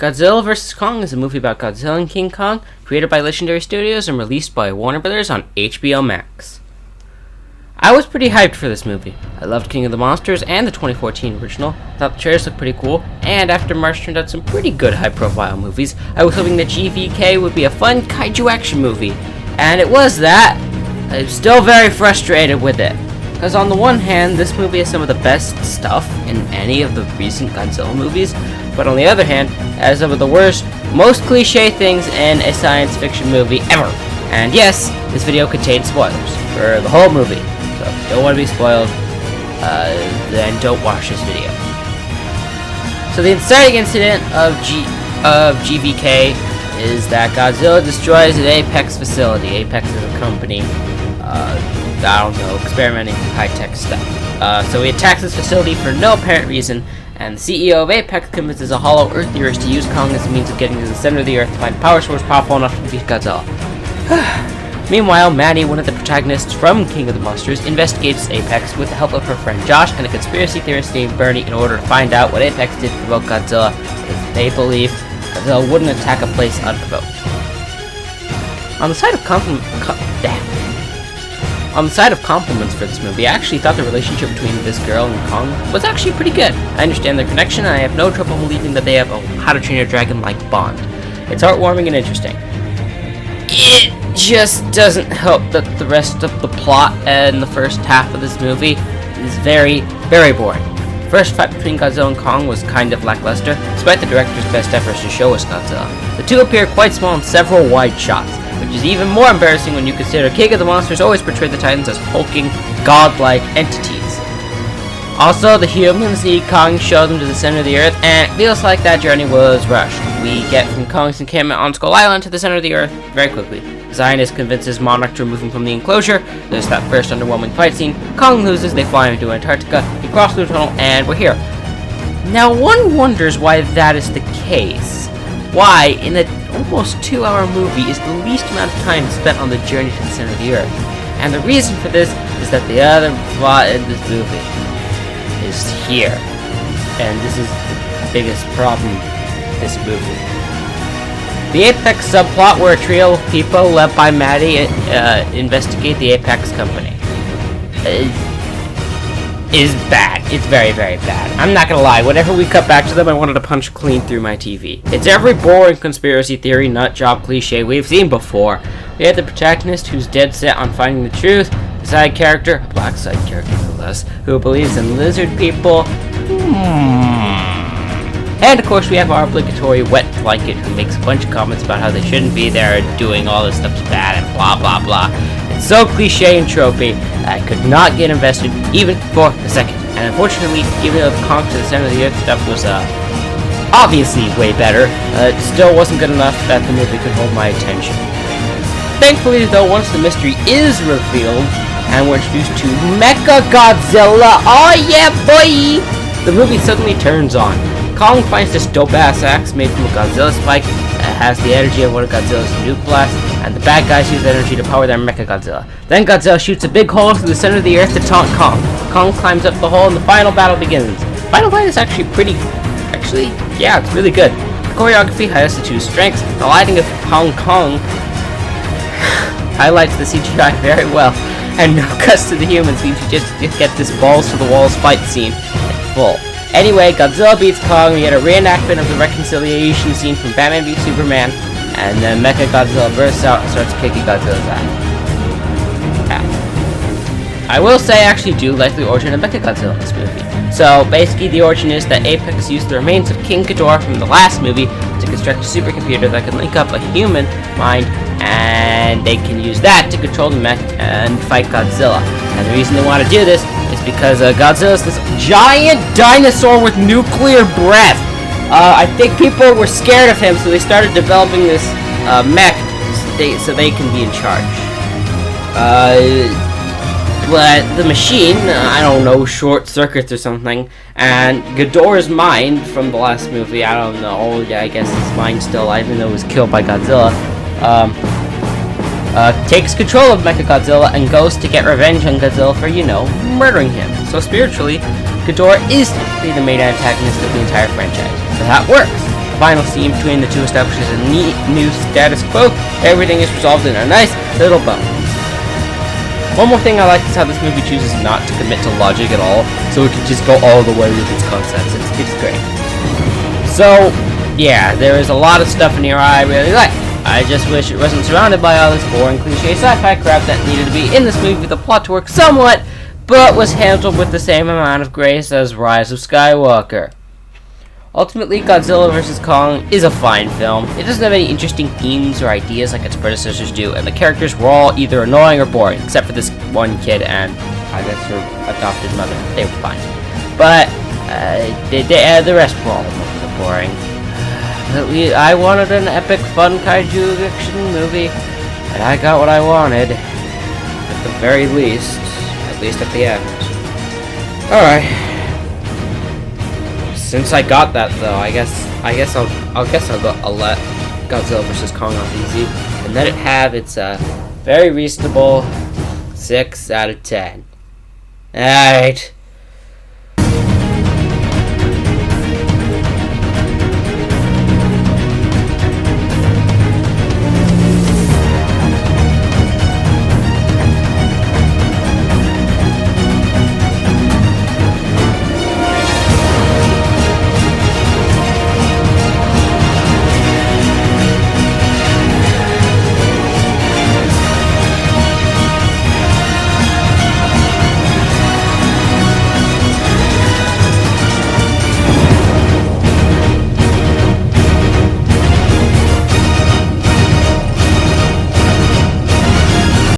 Godzilla vs. Kong is a movie about Godzilla and King Kong, created by Legendary Studios and released by Warner Brothers on HBO Max. I was pretty hyped for this movie. I loved King of the Monsters and the 2014 original, thought the trailers looked pretty cool, and after March turned out some pretty good high-profile movies, I was hoping that GVK would be a fun kaiju action movie, and it was that. I'm still very frustrated with it. Because on the one hand, this movie has some of the best stuff in any of the recent Godzilla movies, but on the other hand, it has some of the worst, most cliche things in a science fiction movie ever. And yes, this video contains spoilers for the whole movie, so if you don't want to be spoiled, then don't watch this video. So the inciting incident of GVK is that Godzilla destroys an Apex facility. Apex is a company, I don't know, experimenting with high-tech stuff. So he attacks this facility for no apparent reason, and the CEO of Apex convinces a hollow Earth theorist to use Kong as a means of getting to the center of the Earth to find a power source powerful enough to defeat Godzilla. Meanwhile, Maddie, one of the protagonists from King of the Monsters, investigates Apex with the help of her friend Josh and a conspiracy theorist named Bernie in order to find out what Apex did to provoke Godzilla, as they believe Godzilla wouldn't attack a place unprovoked. On the side of compliments for this movie, I actually thought the relationship between this girl and Kong was actually pretty good. I understand their connection, and I have no trouble believing that they have a How to Train Your Dragon-like bond. It's heartwarming and interesting. It just doesn't help that the rest of the plot and the first half of this movie is very, very boring. The first fight between Godzilla and Kong was kind of lackluster, despite the director's best efforts to show us Godzilla. The two appear quite small in several wide shots, which is even more embarrassing when you consider King of the Monsters always portrayed the Titans as hulking, godlike entities. Also, the humans need Kong to show them to the center of the Earth, and it feels like that journey was rushed. We get from Kong's encampment on Skull Island to the center of the Earth very quickly. The Zionist convinces Monarch to remove him from the enclosure. There's that first underwhelming fight scene. Kong loses, they fly into Antarctica, we cross through the tunnel, and we're here. Now, one wonders why that is the case. Why, in an almost 2-hour movie, is the least amount of time spent on the journey to the center of the Earth. And the reason for this is that the other plot in this movie is here. And this is the biggest problem with this movie. The Apex subplot, where a trio of people led by Maddie investigate the Apex company, is bad. It's very, very bad. I'm not gonna lie, whenever we cut back to them, I wanted to punch clean through my TV. It's every boring conspiracy theory, nut job cliche we've seen before. We have the protagonist who's dead set on finding the truth, the side character, a black side character no less, who believes in lizard people. And of course we have our obligatory wet blanket who makes a bunch of comments about how they shouldn't be there and doing all this stuff's bad and blah blah blah. It's so cliche and tropey, I could not get invested even for a second. And unfortunately, even though the Kong to the center of the Earth stuff was obviously way better, it still wasn't good enough that the movie could hold my attention. Thankfully though, once the mystery is revealed and we're introduced to Mecha Godzilla, oh yeah boy, the movie suddenly turns on. Kong finds this dope-ass axe made from a Godzilla spike that has the energy of one of Godzilla's nuke blasts, and the bad guys use that energy to power their Mecha Godzilla. Then Godzilla shoots a big hole through the center of the Earth to taunt Kong. Kong climbs up the hole and the final battle begins. The final fight is actually yeah, it's really good. The choreography highlights the two strengths. The lighting of Hong Kong highlights the CGI very well, and no cuts to the humans means you just get this balls-to-the-walls fight scene in full. Anyway, Godzilla beats Kong, we get a reenactment of the reconciliation scene from Batman v Superman, and then Mecha Godzilla bursts out and starts kicking Godzilla's ass. I will say I actually do like the origin of Mecha Godzilla in this movie. So basically the origin is that Apex used the remains of King Ghidorah from the last movie to construct a supercomputer that can link up a human mind, and they can use that to control the mech and fight Godzilla. And the reason they want to do this is because Godzilla is this giant dinosaur with nuclear breath. I think people were scared of him, so they started developing this mech so they can be in charge. But the machine, I don't know, short circuits or something, and Ghidorah's mind from the last movie, I don't know, yeah, I guess his mind's still alive even though it was killed by Godzilla, takes control of Mechagodzilla and goes to get revenge on Godzilla for, murdering him. So spiritually, Ghidorah is technically the main antagonist of the entire franchise. So that works. The final scene between the two establishes a neat new status quo. Everything is resolved in a nice little bow. One more thing I like is how this movie chooses not to commit to logic at all, so it can just go all the way with its concepts. It's great. So, yeah, there is a lot of stuff in here I really like. I just wish it wasn't surrounded by all this boring cliche sci-fi crap that needed to be in this movie for the plot to work somewhat, but was handled with the same amount of grace as Rise of Skywalker. Ultimately, Godzilla vs. Kong is a fine film. It doesn't have any interesting themes or ideas like its predecessors do, and the characters were all either annoying or boring, except for this one kid and, I guess, her adopted mother. They were fine. But, the rest were all boring. I wanted an epic, fun kaiju action movie, and I got what I wanted. At the very least. At least at the end. Alright. Since I got that though, I guess I'll let Godzilla vs. Kong off easy, and let it have its very reasonable 6 out of 10. Alright.